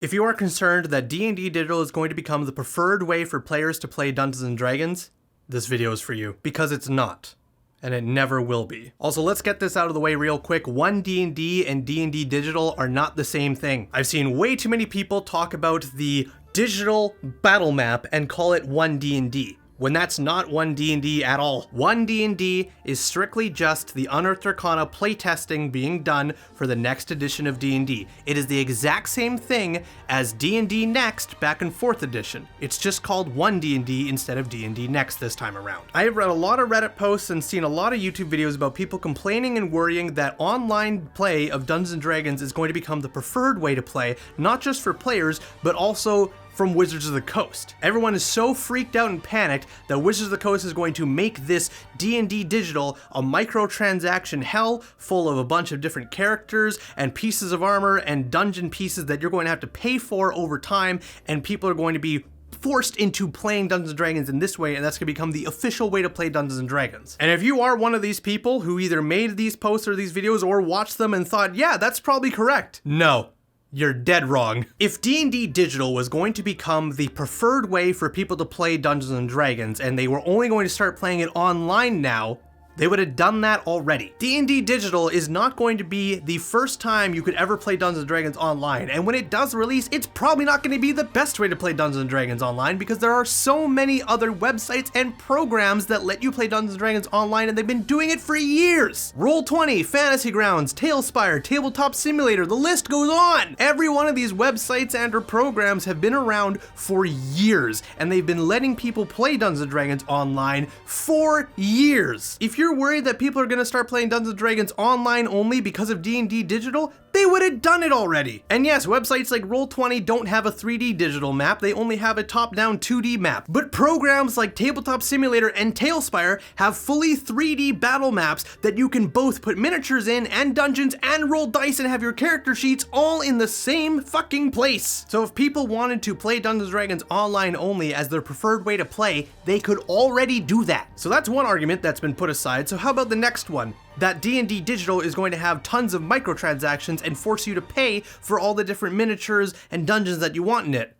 If you are concerned that D&D Digital is going to become the preferred way for players to play Dungeons & Dragons, this video is for you. Because it's not. And it never will be. Also, let's get this out of the way real quick. One D&D and D&D Digital are not the same thing. I've seen way too many people talk about the digital battle map and call it one D&D. When that's not one D&D at all. One D&D is strictly just the Unearthed Arcana playtesting being done for the next edition of D&D. It is the exact same thing as D&D Next back in 4th edition. It's just called one D&D instead of D&D Next this time around. I have read a lot of Reddit posts and seen a lot of YouTube videos about people complaining and worrying that online play of Dungeons & Dragons is going to become the preferred way to play, not just for players, but also from Wizards of the Coast. Everyone is so freaked out and panicked that Wizards of the Coast is going to make this D&D Digital a microtransaction hell full of a bunch of different characters and pieces of armor and dungeon pieces that you're going to have to pay for over time, and people are going to be forced into playing Dungeons & Dragons in this way, and that's going to become the official way to play Dungeons & Dragons. And if you are one of these people who either made these posts or these videos or watched them and thought, yeah, that's probably correct, no. You're dead wrong. If D&D Digital was going to become the preferred way for people to play Dungeons & Dragons, and they were only going to start playing it online now, they would have done that already. D&D Digital is not going to be the first time you could ever play Dungeons & Dragons online, and when it does release, it's probably not going to be the best way to play Dungeons & Dragons online because there are so many other websites and programs that let you play Dungeons & Dragons online, and they've been doing it for years. Roll20, Fantasy Grounds, Tailspire, Tabletop Simulator, the list goes on. Every one of these websites and or programs have been around for years, and they've been letting people play Dungeons & Dragons online for years. If you're worried that people are going to start playing Dungeons & Dragons online only because of D&D Digital, they would have done it already. And yes, websites like Roll20 don't have a 3D digital map, they only have a top-down 2D map. But programs like Tabletop Simulator and Tailspire have fully 3D battle maps that you can both put miniatures in and dungeons and roll dice and have your character sheets all in the same fucking place. So if people wanted to play Dungeons & Dragons online only as their preferred way to play, they could already do that. So that's one argument that's been put aside. So how about the next one? That D&D Digital is going to have tons of microtransactions and force you to pay for all the different miniatures and dungeons that you want in it.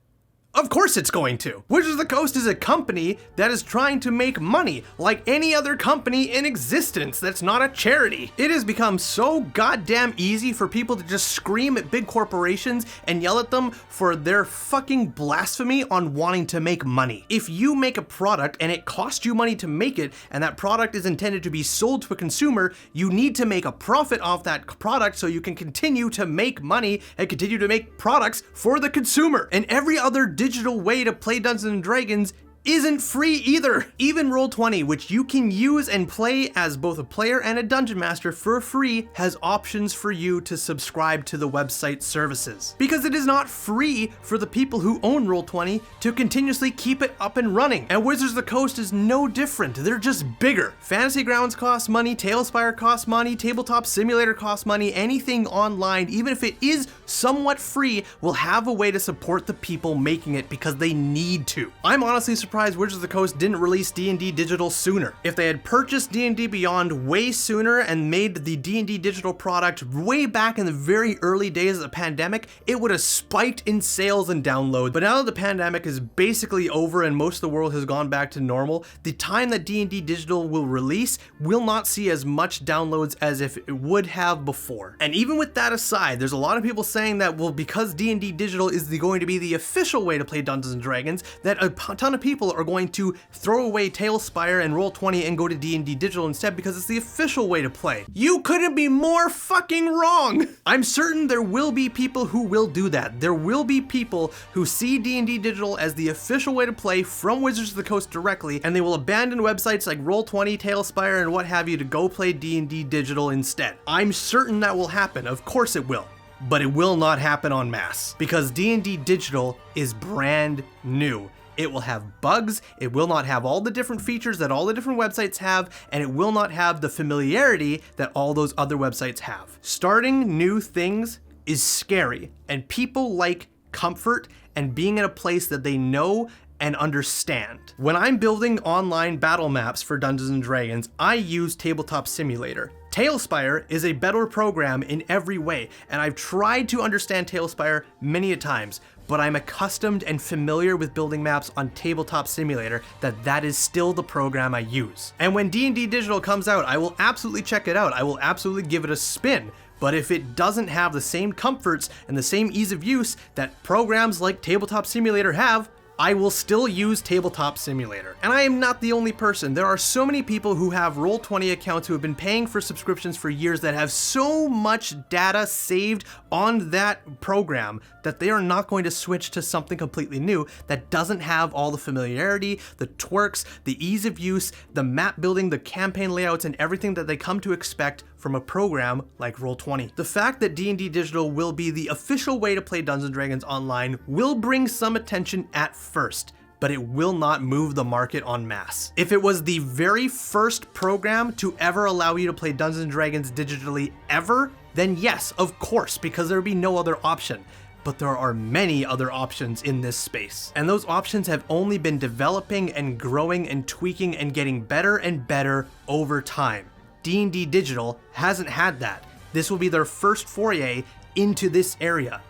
Of course it's going to. Wizards of the Coast is a company that is trying to make money like any other company in existence that's not a charity. It has become so goddamn easy for people to just scream at big corporations and yell at them for their fucking blasphemy on wanting to make money. If you make a product and it costs you money to make it, and that product is intended to be sold to a consumer, you need to make a profit off that product so you can continue to make money and continue to make products for the consumer. And every other digital way to play Dungeons & Dragons isn't free either. Even Roll20, which you can use and play as both a player and a dungeon master for free, has options for you to subscribe to the website services. Because it is not free for the people who own Roll20 to continuously keep it up and running. And Wizards of the Coast is no different. They're just bigger. Fantasy Grounds costs money, Tailspire costs money, Tabletop Simulator costs money, anything online, even if it is somewhat free, will have a way to support the people making it because they need to. I'm honestly surprised Wizards of the Coast didn't release D&D Digital sooner. If they had purchased D&D Beyond way sooner and made the D&D Digital product way back in the very early days of the pandemic, it would have spiked in sales and downloads. But now that the pandemic is basically over and most of the world has gone back to normal, the time that D&D Digital will release will not see as much downloads as if it would have before. And even with that aside, there's a lot of people saying that, well, because D&D Digital is going to be the official way to play Dungeons & Dragons, that a ton of people are going to throw away Tailspire and Roll20 and go to D&D Digital instead because it's the official way to play. You couldn't be more fucking wrong! I'm certain there will be people who will do that. There will be people who see D&D Digital as the official way to play from Wizards of the Coast directly, and they will abandon websites like Roll20, Tailspire, and what have you to go play D&D Digital instead. I'm certain that will happen. Of course it will. But it will not happen en masse because D&D Digital is brand new. It will have bugs, it will not have all the different features that all the different websites have, and it will not have the familiarity that all those other websites have. Starting new things is scary, and people like comfort and being in a place that they know and understand. When I'm building online battle maps for Dungeons & Dragons, I use Tabletop Simulator. Tailspire is a better program in every way, and I've tried to understand Tailspire many a times, but I'm accustomed and familiar with building maps on Tabletop Simulator that is still the program I use. And when D&D Digital comes out, I will absolutely check it out. I will absolutely give it a spin. But if it doesn't have the same comforts and the same ease of use that programs like Tabletop Simulator have, I will still use Tabletop Simulator. And I am not the only person. There are so many people who have Roll20 accounts who have been paying for subscriptions for years that have so much data saved on that program that they are not going to switch to something completely new that doesn't have all the familiarity, the twerks, the ease of use, the map building, the campaign layouts, and everything that they come to expect from a program like Roll20. The fact that D&D Digital will be the official way to play Dungeons & Dragons online will bring some attention at first, but it will not move the market en masse. If it was the very first program to ever allow you to play Dungeons & Dragons digitally ever, then yes, of course, because there would be no other option. But there are many other options in this space. And those options have only been developing and growing and tweaking and getting better and better over time. D&D Digital hasn't had that. This will be their first foray into this area,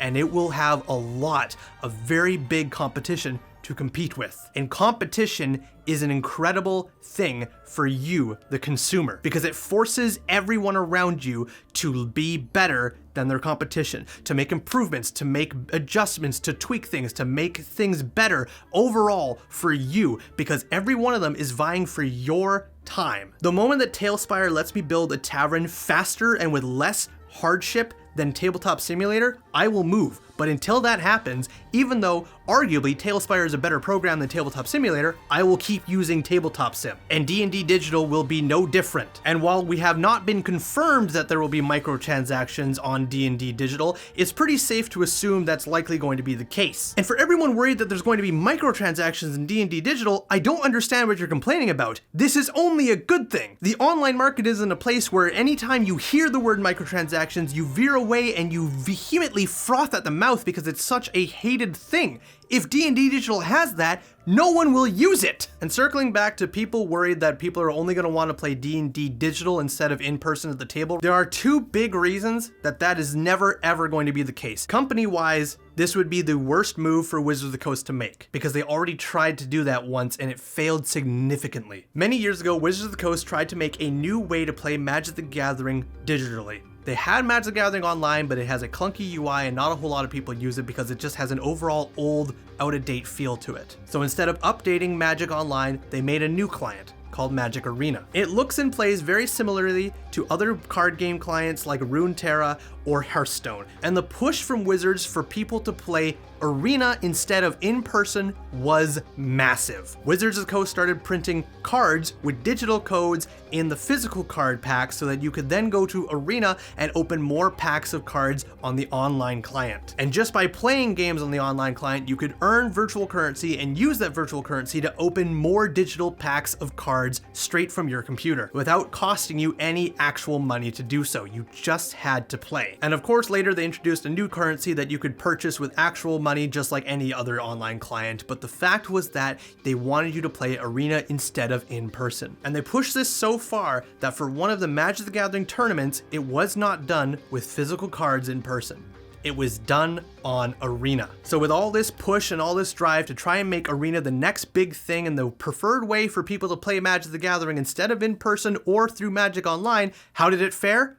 and it will have a lot of very big competition to compete with. And competition is an incredible thing for you, the consumer, because it forces everyone around you to be better than their competition, to make improvements, to make adjustments, to tweak things, to make things better overall for you, because every one of them is vying for your time. The moment that Tailspire lets me build a tavern faster and with less hardship than Tabletop Simulator, I will move. But until that happens, even though arguably Tailspire is a better program than Tabletop Simulator, I will keep using Tabletop Sim. And D&D Digital will be no different. And while we have not been confirmed that there will be microtransactions on D&D Digital, it's pretty safe to assume that's likely going to be the case. And for everyone worried that there's going to be microtransactions in D&D Digital, I don't understand what you're complaining about. This is only a good thing. The online market is in a place where anytime you hear the word microtransactions, you veer away and you vehemently froth at the mouth because it's such a hated thing. If D&D Digital has that, no one will use it. And circling back to people worried that people are only going to want to play D&D Digital instead of in person at the table, there are two big reasons that is never ever going to be the case. Company-wise, this would be the worst move for Wizards of the Coast to make, because they already tried to do that once and it failed significantly. Many years ago, Wizards of the Coast tried to make a new way to play Magic the Gathering digitally. They had Magic the Gathering online, but it has a clunky UI and not a whole lot of people use it because it just has an overall old, out-of-date feel to it. So instead of updating Magic Online, they made a new client called Magic Arena. It looks and plays very similarly to other card game clients like Runeterra or Hearthstone. And the push from Wizards for people to play Arena instead of in person was massive. Wizards of the Coast started printing cards with digital codes in the physical card packs so that you could then go to Arena and open more packs of cards on the online client. And just by playing games on the online client, you could earn virtual currency and use that virtual currency to open more digital packs of cards straight from your computer without costing you any actual money to do so. You just had to play. And of course, later they introduced a new currency that you could purchase with actual money just like any other online client, but the fact was that they wanted you to play Arena instead of in person. And they pushed this so far that for one of the Magic the Gathering tournaments, it was not done with physical cards in person. It was done on Arena. So with all this push and all this drive to try and make Arena the next big thing and the preferred way for people to play Magic the Gathering instead of in person or through Magic Online, how did it fare?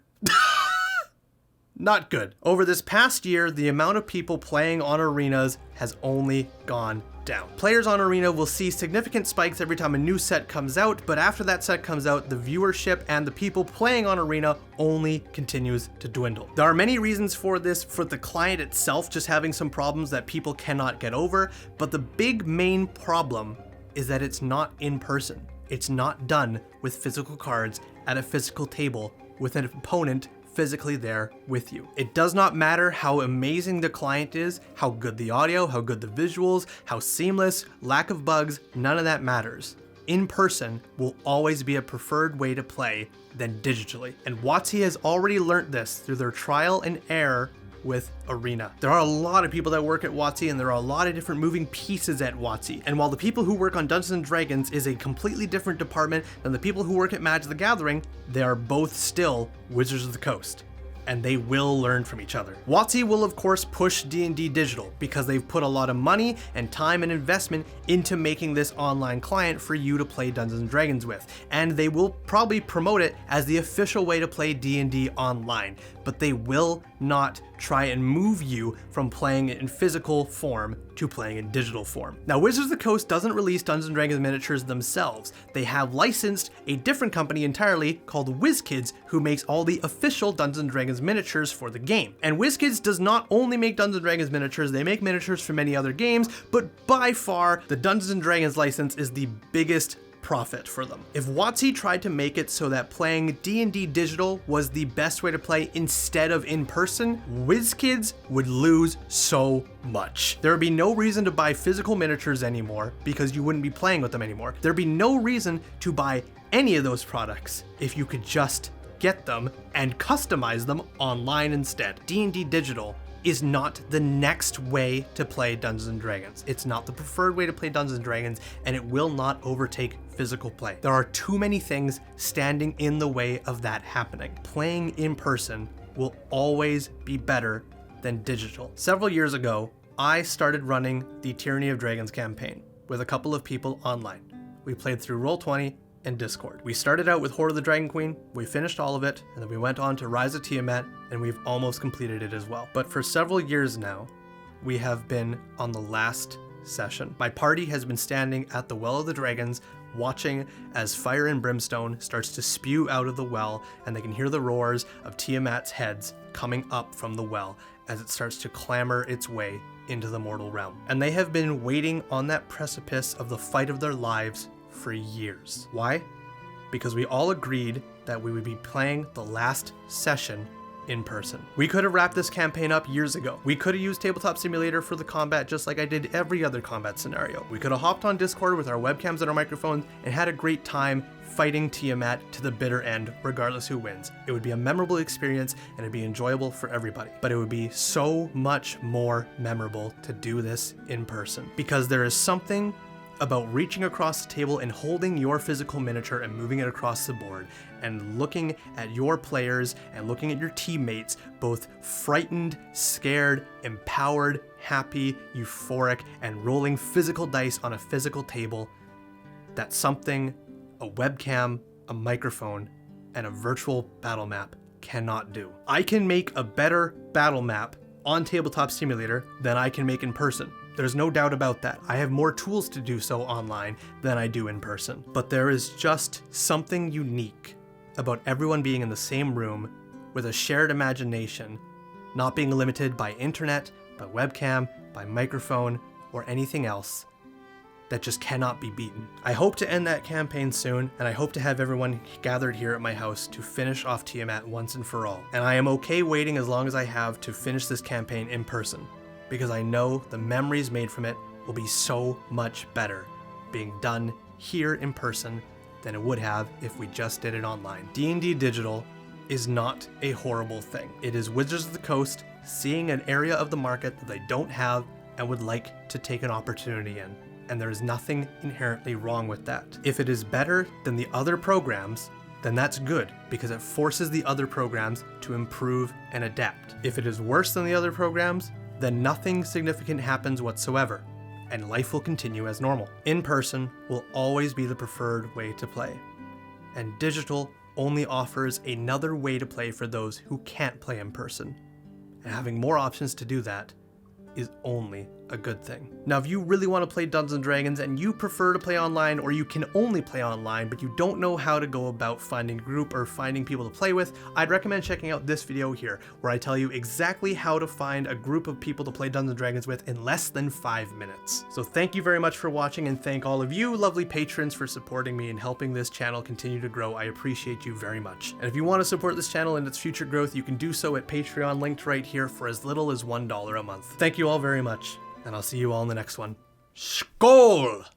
Not good. Over this past year, the amount of people playing on arenas has only gone down. Players on Arena will see significant spikes every time a new set comes out, but after that set comes out, the viewership and the people playing on Arena only continues to dwindle. There are many reasons for this, for the client itself just having some problems that people cannot get over, but the big main problem is that it's not in person. It's not done with physical cards at a physical table with an opponent physically there with you. It does not matter how amazing the client is, how good the audio, how good the visuals, how seamless, lack of bugs, none of that matters. In person will always be a preferred way to play than digitally. And WotC has already learnt this through their trial and error with Arena. There are a lot of people that work at WotC, and there are a lot of different moving pieces at WotC. And while the people who work on Dungeons & Dragons is a completely different department than the people who work at Magic the Gathering, they are both still Wizards of the Coast, and they will learn from each other. WotC will of course push D&D digital because they've put a lot of money and time and investment into making this online client for you to play Dungeons & Dragons with, and they will probably promote it as the official way to play D&D online, but they will not try and move you from playing it in physical form to playing in digital form. Now, Wizards of the Coast doesn't release Dungeons & Dragons miniatures themselves. They have licensed a different company entirely called WizKids, who makes all the official Dungeons & Dragons miniatures for the game. And WizKids does not only make Dungeons & Dragons miniatures, they make miniatures for many other games, but by far, the Dungeons & Dragons license is the biggest profit for them. If WotC tried to make it so that playing D&D digital was the best way to play instead of in person, WizKids would lose so much. There would be no reason to buy physical miniatures anymore because you wouldn't be playing with them anymore. There'd be no reason to buy any of those products if you could just get them and customize them online instead. D&D digital is not the next way to play Dungeons & Dragons. It's not the preferred way to play Dungeons & Dragons, and it will not overtake physical play. There are too many things standing in the way of that happening. Playing in person will always be better than digital. Several years ago, I started running the Tyranny of Dragons campaign with a couple of people online. We played through Roll20 and Discord. We started out with Horde of the Dragon Queen, we finished all of it, and then we went on to Rise of Tiamat, and we've almost completed it as well. But for several years now, we have been on the last session. My party has been standing at the Well of the Dragons, watching as fire and brimstone starts to spew out of the well, and they can hear the roars of Tiamat's heads coming up from the well as it starts to clamber its way into the mortal realm. And they have been waiting on that precipice of the fight of their lives for years. Why? Because we all agreed that we would be playing the last session in person. We could have wrapped this campaign up years ago. We could have used Tabletop Simulator for the combat just like I did every other combat scenario. We could have hopped on Discord with our webcams and our microphones and had a great time fighting Tiamat to the bitter end, regardless who wins. It would be a memorable experience and it'd be enjoyable for everybody. But it would be so much more memorable to do this in person, because there is something about reaching across the table and holding your physical miniature and moving it across the board and looking at your players and looking at your teammates, both frightened, scared, empowered, happy, euphoric, and rolling physical dice on a physical table. That's something a webcam, a microphone, and a virtual battle map cannot do. I can make a better battle map on Tabletop Simulator than I can make in person. There's no doubt about that. I have more tools to do so online than I do in person. But there is just something unique about everyone being in the same room with a shared imagination, not being limited by internet, by webcam, by microphone, or anything else, that just cannot be beaten. I hope to end that campaign soon, and I hope to have everyone gathered here at my house to finish off Tiamat once and for all. And I am okay waiting as long as I have to finish this campaign in person, because I know the memories made from it will be so much better being done here in person than it would have if we just did it online. D&D digital is not a horrible thing. It is Wizards of the Coast seeing an area of the market that they don't have and would like to take an opportunity in. And there is nothing inherently wrong with that. If it is better than the other programs, then that's good, because it forces the other programs to improve and adapt. If it is worse than the other programs, then nothing significant happens whatsoever, and life will continue as normal. In person will always be the preferred way to play, and digital only offers another way to play for those who can't play in person, and having more options to do that is only a good thing. Now, if you really want to play Dungeons & Dragons and you prefer to play online, or you can only play online, but you don't know how to go about finding a group or finding people to play with, I'd recommend checking out this video here, where I tell you exactly how to find a group of people to play Dungeons & Dragons with in less than 5 minutes. So thank you very much for watching, and thank all of you lovely patrons for supporting me and helping this channel continue to grow. I appreciate you very much. And if you want to support this channel and its future growth, you can do so at Patreon, linked right here, for as little as $1 a month. Thank you all very much, and I'll see you all in the next one. Skål!